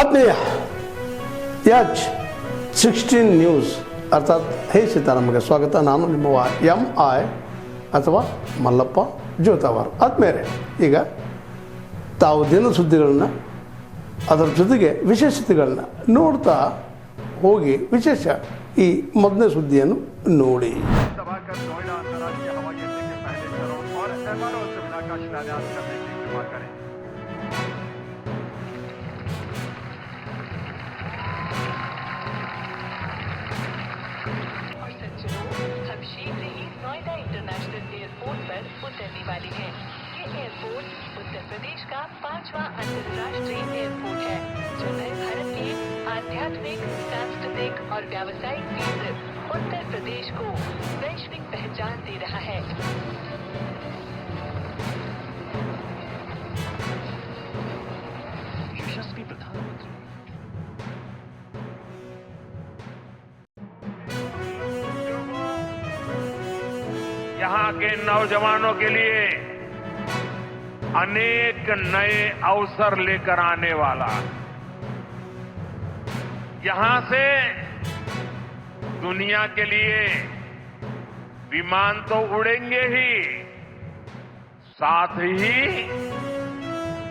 ಆತ್ಮೀಯ H16 news ಅರ್ಥಾತ್ ಹೇ ಸೀತಾರಾಮಗೆ ಸ್ವಾಗತ. ನಾನು ನಿಮ್ಮವ MI ಅಥವಾ ಮಲ್ಲಪ್ಪ ಜೋತಾವರ್. ಆದ್ಮೇಲೆ ಈಗ ತಾವು ದಿನ ಸುದ್ದಿಗಳನ್ನ ಅದರ ಜೊತೆಗೆ ವಿಶೇಷತೆಗಳನ್ನ ನೋಡ್ತಾ ಹೋಗಿ ವಿಶೇಷ ಈ ಮೊದಲನೇ ಸುದ್ದಿಯನ್ನು ನೋಡಿ. हम शीघ्र ही नोएडा इंटरनेशनल एयरपोर्ट पर उतरने वाली है। ये एयरपोर्ट उत्तर प्रदेश का 5वां अंतर्राष्ट्रीय एयरपोर्ट है, जो नए भारत के आध्यात्मिक, सांस्कृतिक और व्यावसायिक केंद्र उत्तर प्रदेश को वैश्विक पहचान दे रहा है। यशस्वी प्रधानमंत्री यहाँ के नौजवानों के लिए अनेक नए अवसर लेकर आने वाला है। यहाँ से दुनिया के लिए विमान तो उड़ेंगे ही, साथ ही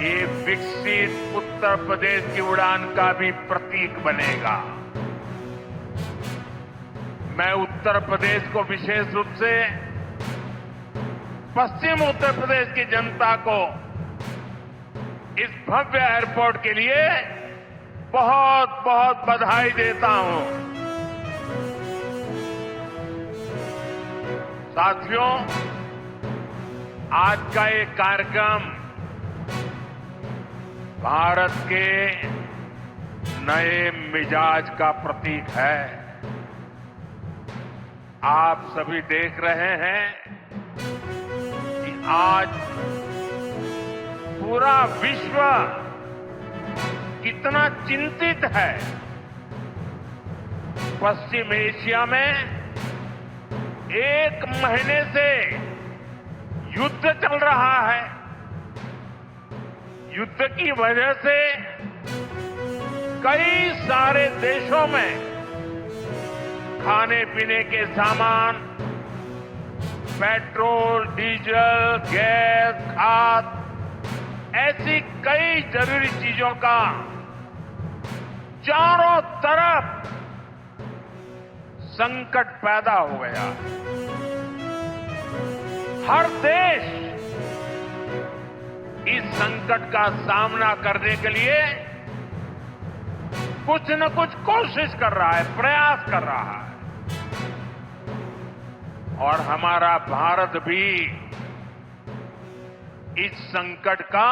ये विकसित उत्तर प्रदेश की उड़ान का भी प्रतीक बनेगा। मैं उत्तर प्रदेश को विशेष रूप से पश्चिम उत्तर प्रदेश की जनता को इस भव्य एयरपोर्ट के लिए बहुत बहुत बधाई देता हूं। साथियों, आज का ये कार्यक्रम भारत के नए मिजाज का प्रतीक है। आप सभी देख रहे हैं कि आज पूरा विश्व कितना चिंतित है। पश्चिम एशिया में 1 महीने से युद्ध चल रहा है। युद्ध की वजह से कई सारे देशों में खाने पीने के सामान, पेट्रोल, डीजल, गैस, खाद, ऐसी कई जरूरी चीजों का चारों तरफ संकट पैदा हो गया। हर देश इस संकट का सामना करने के लिए कुछ न कुछ कोशिश कर रहा है, प्रयास कर रहा है। और हमारा भारत भी इस संकट का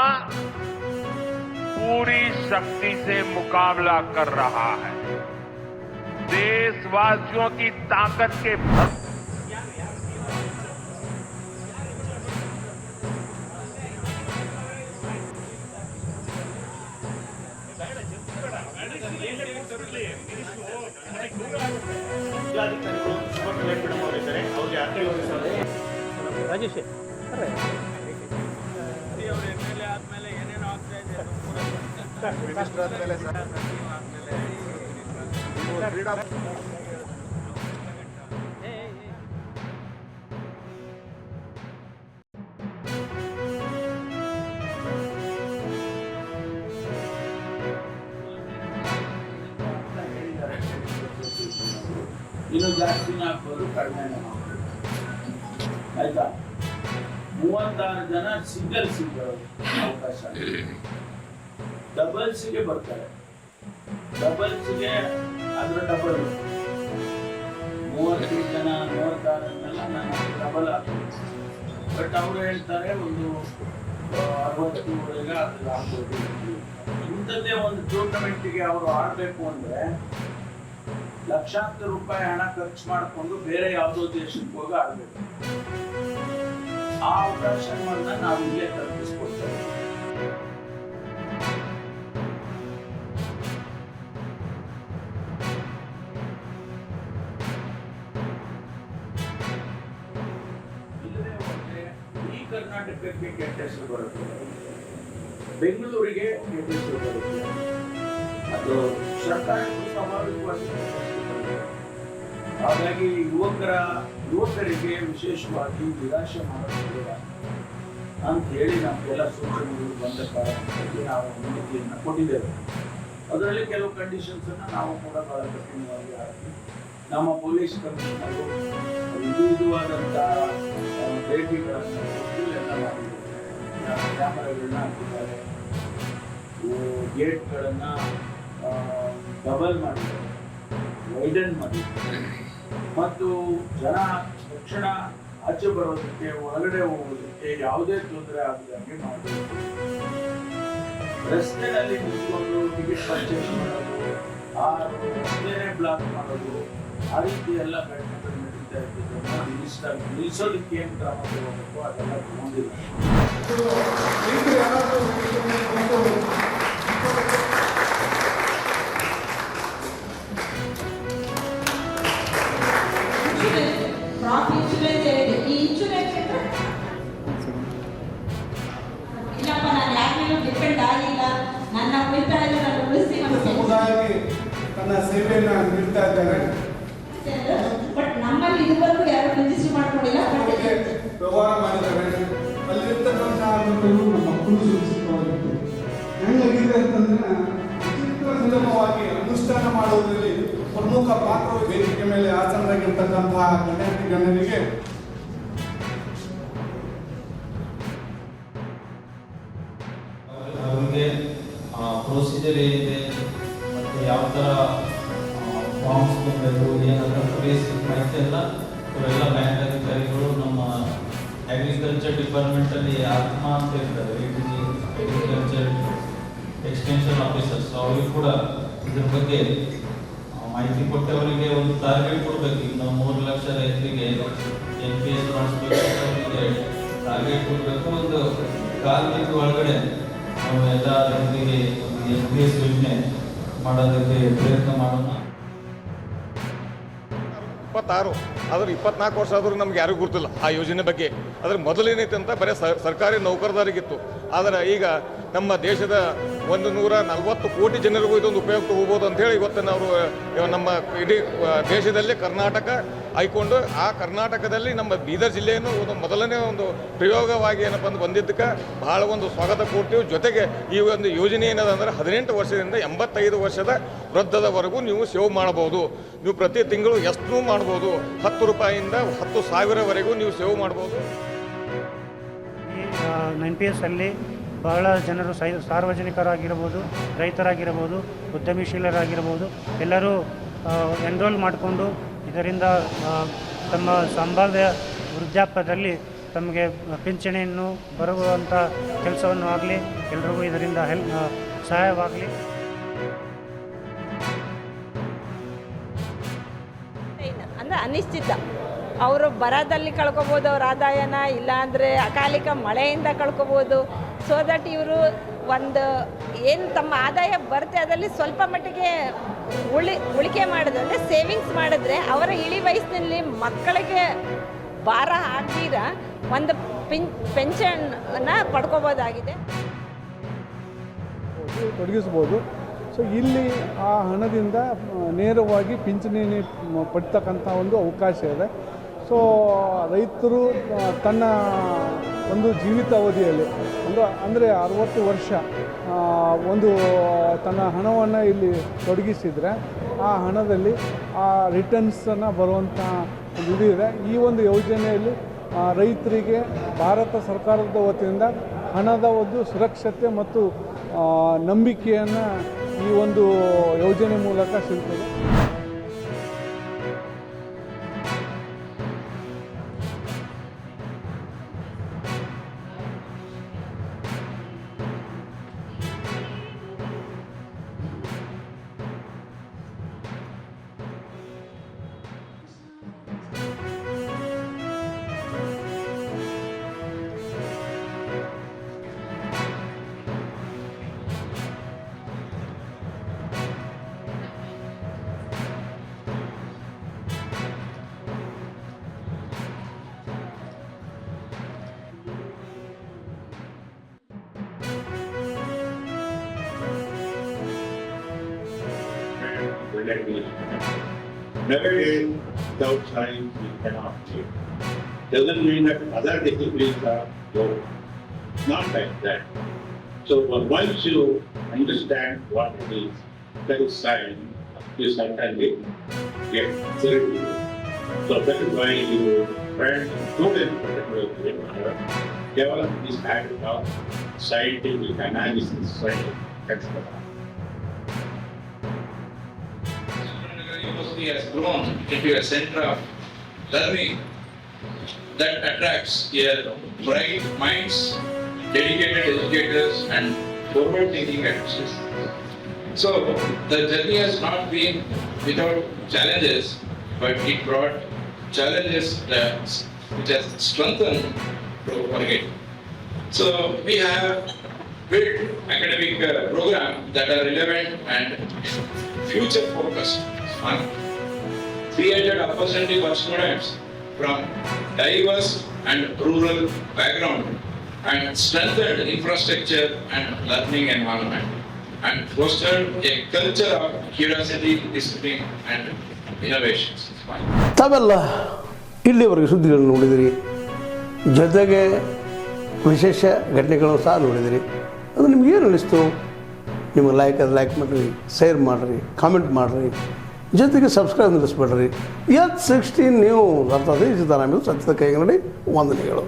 पूरी शक्ति से मुकाबला कर रहा है। देशवासियों की ताकत के ರಾಜೇಶ್ ಇನ್ನು ಜಾಸ್ತಿನ ಹಾಕೋದು ಕಡಿಮೆನೇ ಮಾಡೋದು ಆಯ್ತಾ. 36 ಜನ ಸಿಂಗಲ್ಸಿಗೆ ಅವಕಾಶ, ಡಬಲ್ಸ್ಗೆ ಬರ್ತಾರೆ. ಡಬಲ್ಸ್ಗೆ ಅದರ ಡಬಲ್ 35 ಜನ 36 ನಾನು ಡಬಲ್ ಆಗ್ತದೆ. ಬಟ್ ಅವರು ಹೇಳ್ತಾರೆ ಒಂದು 60ವರೆಗೆ ಅದ್ರಲ್ಲಿ ಆಗ್ಬೋದು. ಇಂಥದ್ದೇ ಒಂದು ಟೂರ್ನಮೆಂಟ್ಗೆ ಅವರು ಆಡಬೇಕು ಅಂದ್ರೆ ಲಕ್ಷಾಂತರ ರೂಪಾಯಿ ಹಣ ಖರ್ಚು ಮಾಡಿಕೊಂಡು ಬೇರೆ ಯಾವುದೋ ದೇಶಕ್ಕೆ ಹೋಗಿ ಆಡಬೇಕು. ಆ ಅವಕಾಶವನ್ನ ನಾವು ಇಲ್ಲೇ ಕಲ್ಪಿಸ್ಕೊಡ್ತೇವೆ. ಇಲ್ಲದೆ ಹೋದ್ರೆ ಈ ಕರ್ನಾಟಕಕ್ಕೆ ಕೆಟ್ಟ ಹೆಸರು ಬರುತ್ತೆ, ಬೆಂಗಳೂರಿಗೆ ಕೆಟ್ಟ ಹೆಸರು ಬರುತ್ತೆ. ಅದು ಸರ್ಕಾರಕ್ಕೂ ಸ್ವಾಭಾವಿಕವಾಗಿ ಹಾಗಾಗಿ ಯುವಕರಿಗೆ ವಿಶೇಷವಾಗಿ ನಿರಾಶೆ ಮಾಡೋದಿಲ್ಲ ಅಂತ ಹೇಳಿ ನಮಗೆಲ್ಲ ಸೂಚನೆಗಳು ಬಂದ ಕಾರಣಕ್ಕಾಗಿ ನಾವು ಅನುಮತಿಯನ್ನು ಕೊಟ್ಟಿದ್ದೇವೆ. ಅದರಲ್ಲಿ ಕೆಲವು ಕಂಡೀಷನ್ಸ್ ಅನ್ನು ನಾವು ಕೂಡ ಬಹಳ ಕಠಿಣವಾಗಿ ಹಾಕಿ ನಮ್ಮ ಪೊಲೀಸ್ ಕಮಿಷನರು ವಿಧವಾದಂಥ ಭೇಟಿಗಳನ್ನು ಕೊಟ್ಟು ಎಲ್ಲ ಮಾಡಿದ್ದಾರೆ. ಕ್ಯಾಮರಾಗಳನ್ನ ಹಾಕಿದ್ದಾರೆ, ಗೇಟ್ಗಳನ್ನು ಡಬಲ್ ಮಾಡಿದ್ದಾರೆ, ವೈಡನ್ ಮಾಡಿದ್ದಾರೆ ಮತ್ತು ಜನ ತಕ್ಷಣ ಆಚೆ ಬರೋದಕ್ಕೆ ಒಳಗಡೆ ಹೋಗೋದಕ್ಕೆ ಯಾವುದೇ ತೊಂದರೆ ಆಗದಂಗೆ ಮಾಡಬೇಕು. ರಸ್ತೆಯಲ್ಲಿ ನಿಂತ್ಕೊಂಡು ಟಿಕೆಟ್ ಪರ್ಚೇಸ್ ಮಾಡೋದು, ಆ ರಸ್ತೆನೇ ಬ್ಲಾಕ್ ಮಾಡೋದು, ಆ ರೀತಿ ಎಲ್ಲ ಘಟನೆಗಳು ನಡೀತಾ ಇದ್ದದನ್ನು ನಿಲ್ಲಿಸೋದಕ್ಕೆ ಏನು ಕ್ರಮ ತಗೋಬೇಕು ಅದೆಲ್ಲ ತಗೊಂಡಿಲ್ಲ. ಕ್ರಾಪ್ ಇನ್ಶೂರೆನ್ಸ್ ಹೇಳಿದೆ. ಈ ಇನ್ಶೂರೆನ್ಸ್ ಇಲ್ಲಪ್ಪ, ನಾನು ಯಾರ ಮೇಲೂ ಡಿಪೆಂಡ್ ಆಗಿಲ್ಲ. ನನ್ನ ಉಳಿತಾಯ ನಾನು ಉಳಿಸಿ ಸಮುದಾಯಕ್ಕೆ ತನ್ನ ಸೇವೆಯನ್ನು ನೀಡ್ತಾ ಇದ್ದಾರೆ. ಬಟ್ ನಮ್ಮಲ್ಲಿ ಇದುವರೆಗೂ ಯಾರು ರಿಜಿಸ್ಟರ್ ಮಾಡ್ಕೊಂಡಿಲ್ಲ. ವ್ಯವಹಾರ ಮಾಡಿದ್ದಾರೆ. ಅಲ್ಲಿರ್ತಕ್ಕಂಥ ನಮ್ಮ ಮಕ್ಕಳು ಸುರಕ್ಷಿತವಾಗಿತ್ತು. ಹೆಂಗಾಗಿದೆ ಅಂತಂದ್ರೆ ಸುಲಭವಾಗಿ ಅನುಷ್ಠಾನ ಮಾಡುವುದರಲ್ಲಿ ಪ್ರಮುಖ ಪಾತ್ರ ವೇದಿಕೆ ಮೇಲೆ ಆಸನರಾಗಿರ್ತಕ್ಕಂತಹ ಗಣ್ಯಾತಿ ಗಣ್ಯರಿಗೆ ಅವರಿಗೆ ಪ್ರೊಸೀಜರ್ ಏನಿದೆ ಮತ್ತು ಯಾವ ಥರ ಫಾರ್ಮ್ಸ್ ಕೊಡಬೇಕು, ಏನಾದರೂ ಬೇಸಿಕ್ ಮಾಹಿತಿ ಎಲ್ಲ ಇವರೆಲ್ಲ ಬ್ಯಾಂಕ್ ಅಧಿಕಾರಿಗಳು ನಮ್ಮ ಅಗ್ರಿಕಲ್ಚರ್ ಡಿಪಾರ್ಟ್ಮೆಂಟಲ್ಲಿ ಆತ್ಮ ಅಂತ ಇರ್ತಾರೆ, ಅಗ್ರಿಕಲ್ಚರ್ ಎಕ್ಸ್ಟೆನ್ಷನ್ ಆಫೀಸರ್ಸ್, ಅವ್ರಿಗೆ ಕೂಡ ಇದ್ರ ಬಗ್ಗೆ ಮಾಹಿತಿ ಕೊಟ್ಟವರಿಗೆ ಒಂದು ಟಾರ್ಗೆಟ್ ಕೊಡಬೇಕು. ಈಗ ನಾವು 3 ಲಕ್ಷ ರೈತರಿಗೆ NPS ಮಾಡಿಸ್ಬೇಕು, ಅವರಿಗೆ ಟಾರ್ಗೆಟ್ ಕೊಡಬೇಕು. ಒಂದು 4 ತಿಂಗಳ ಒಳಗಡೆ ನಾವು ಎಲ್ಲ ರೈತರಿಗೆ ಒಂದು NPS ಯೋಜನೆ ಮಾಡೋದಕ್ಕೆ ಪ್ರಯತ್ನ ಮಾಡೋಣ. 26 ಆದ್ರೆ 24 ವರ್ಷ ಆದರೂ ನಮ್ಗೆ ಯಾರಿಗೂ ಗೊತ್ತಿಲ್ಲ ಆ ಯೋಜನೆ ಬಗ್ಗೆ. ಅದ್ರ ಮೊದಲೇನೈತೆ ಅಂತ ಬರೀ ಸರ್ಕಾರಿ ನೌಕರದಾರಿಗಿತ್ತು. ಆದರೆ ಈಗ ನಮ್ಮ ದೇಶದ 140 ಕೋಟಿ ಜನರಿಗೂ ಇದೊಂದು ಉಪಯುಕ್ತ ಹೋಗ್ಬೋದು ಅಂತೇಳಿ ಇವತ್ತು ನಾವು ನಮ್ಮ ಇಡೀ ದೇಶದಲ್ಲೇ ಕರ್ನಾಟಕ ಆಯ್ಕೊಂಡು ಆ ಕರ್ನಾಟಕದಲ್ಲಿ ನಮ್ಮ ಬೀದರ್ ಜಿಲ್ಲೆಯನ್ನು ಒಂದು ಮೊದಲನೇ ಒಂದು ಪ್ರಯೋಗವಾಗಿ ಏನಪ್ಪ ಅಂತ ಬಂದಿದ್ದಕ್ಕೆ ಬಹಳ ಒಂದು ಸ್ವಾಗತ ಕೊಡ್ತೀವಿ. ಜೊತೆಗೆ ಈ ಒಂದು ಯೋಜನೆ ಏನದಂದ್ರೆ 18 ವರ್ಷದಿಂದ 85 ವರ್ಷದ ವೃದ್ಧದವರೆಗೂ ನೀವು ಸೇವ್ ಮಾಡಬಹುದು. ನೀವು ಪ್ರತಿ ತಿಂಗಳು ಎಷ್ಟು ಮಾಡ್ಬೋದು, 10 ರೂಪಾಯಿಯಿಂದ 10,000ವರೆಗೂ ನೀವು ಸೇವ್ ಮಾಡ್ಬೋದು. ಈ NPS ಅಲ್ಲಿ ಬಹಳ ಜನರು ಸಾರ್ವಜನಿಕರಾಗಿರ್ಬೋದು, ರೈತರಾಗಿರ್ಬೋದು, ಉದ್ಯಮಶೀಲರಾಗಿರ್ಬೋದು ಎಲ್ಲರೂ ಎನ್ರೋಲ್ ಮಾಡಿಕೊಂಡು ಇದರಿಂದ ತಮ್ಮ ಸಂಭಾವ್ಯ ವೃದ್ಧಾಪ್ಯದಲ್ಲಿ ತಮಗೆ ಪಿಂಚಣಿಯನ್ನು ಬರುವಂಥ ಕೆಲಸವನ್ನು ಆಗಲಿ, ಎಲ್ರಿಗೂ ಇದರಿಂದ ಸಹಾಯವಾಗಲಿ. ಅಂದರೆ ಅನಿಶ್ಚಿತ, ಅವರು ಬರದಲ್ಲಿ ಕಳ್ಕೊಬೋದು ಅವ್ರ ಆದಾಯನ, ಇಲ್ಲಾಂದರೆ ಅಕಾಲಿಕ ಮಳೆಯಿಂದ ಕಳ್ಕೊಬೋದು. ಸೊ ದಟ್ ಇವರು ಒಂದು ಏನು ತಮ್ಮ ಆದಾಯ ಬರುತ್ತೆ ಅದರಲ್ಲಿ ಸ್ವಲ್ಪ ಮಟ್ಟಿಗೆ ಉಳಿಕೆ ಮಾಡಿದ್ರೆ, ಸೇವಿಂಗ್ಸ್ ಮಾಡಿದ್ರೆ ಅವರ ಇಳಿ ವಯಸ್ಸಿನಲ್ಲಿ ಮಕ್ಕಳಿಗೆ ಭಾರ ಹಾಕ್ದಿರ ಒಂದು ಪೆನ್ಷನ್ನ ಪಡ್ಕೋಬೋದಾಗಿದೆ. ತೊಡಗಿಸ್ಬೋದು. ಸೊ ಇಲ್ಲಿ ಆ ಹಣದಿಂದ ನೇರವಾಗಿ ಪಿಂಚಣಿ ಪಡ್ತಕ್ಕಂಥ ಒಂದು ಅವಕಾಶ ಇದೆ. ಸೊ ರೈತರು ತನ್ನ ಒಂದು ಜೀವಿತಾವಧಿಯಲ್ಲಿ ಅಂದರೆ 60 ವರ್ಷ ಒಂದು ತನ್ನ ಹಣವನ್ನು ಇಲ್ಲಿ ತೊಡಗಿಸಿದರೆ ಆ ಹಣದಲ್ಲಿ ಆ ರಿಟರ್ನ್ಸನ್ನು ಬರುವಂಥ ಒಂದು ಇದು ಇದೆ. ಈ ಒಂದು ಯೋಜನೆಯಲ್ಲಿ ರೈತರಿಗೆ ಭಾರತ ಸರ್ಕಾರದ ವತಿಯಿಂದ ಹಣದ ಒಂದು ಸುರಕ್ಷತೆ ಮತ್ತು ನಂಬಿಕೆಯನ್ನು ಈ ಒಂದು ಯೋಜನೆ ಮೂಲಕ ಸಿಗ್ತದೆ. relentless. Never day without science we cannot live. Doesn't mean that other disciplines are low. Not like that. So once you understand what it is, that is science, you certainly get through. So that is why you friends and students particularly develop this habit of scientific analysis, etc. University has grown into a center of learning that attracts here bright minds, dedicated educators, and forward-thinking actors. So the journey has not been without challenges, but it brought challenges which has strengthened to forget. So we have built academic programs that are relevant and future focused on created opportunity for students from diverse and rural background and strengthened infrastructure and learning environment and fostered a culture of curiosity, discipline and innovations. ತಾವೆಲ್ಲ ಇಲ್ಲಿವರೆಗೆ ಸುದ್ದಿಗಳನ್ನು ನೋಡಿದಿರಿ, ಜೊತೆಗೆ ವಿಶೇಷ ಘಟನೆಗಳನ್ನು ಸಹ ನೋಡಿದಿರಿ. ಅದು ನಿಮ್ಗೇನು ಅನ್ನಿಸ್ತು? ನಿಮಗೆ ಲೈಕ್ ಮಾಡಿರಿ, ಶೇರ್ ಮಾಡಿರಿ, ಕಾಮೆಂಟ್ ಮಾಡಿರಿ, ಜೊತೆಗೆ ಸಬ್ಸ್ಕ್ರೈಬ್ ನಿಲ್ಲಿಸ್ಬೇಡ್ರಿ. H16 ನ್ಯೂಸ್ ಅರ್ಥಾತ್ ಈ ಸಿದ್ದರಾಮಯ್ಯ ಸತ್ಯದ ಕೈಗನ್ನಡಿ ವಂದನೆಗಳು.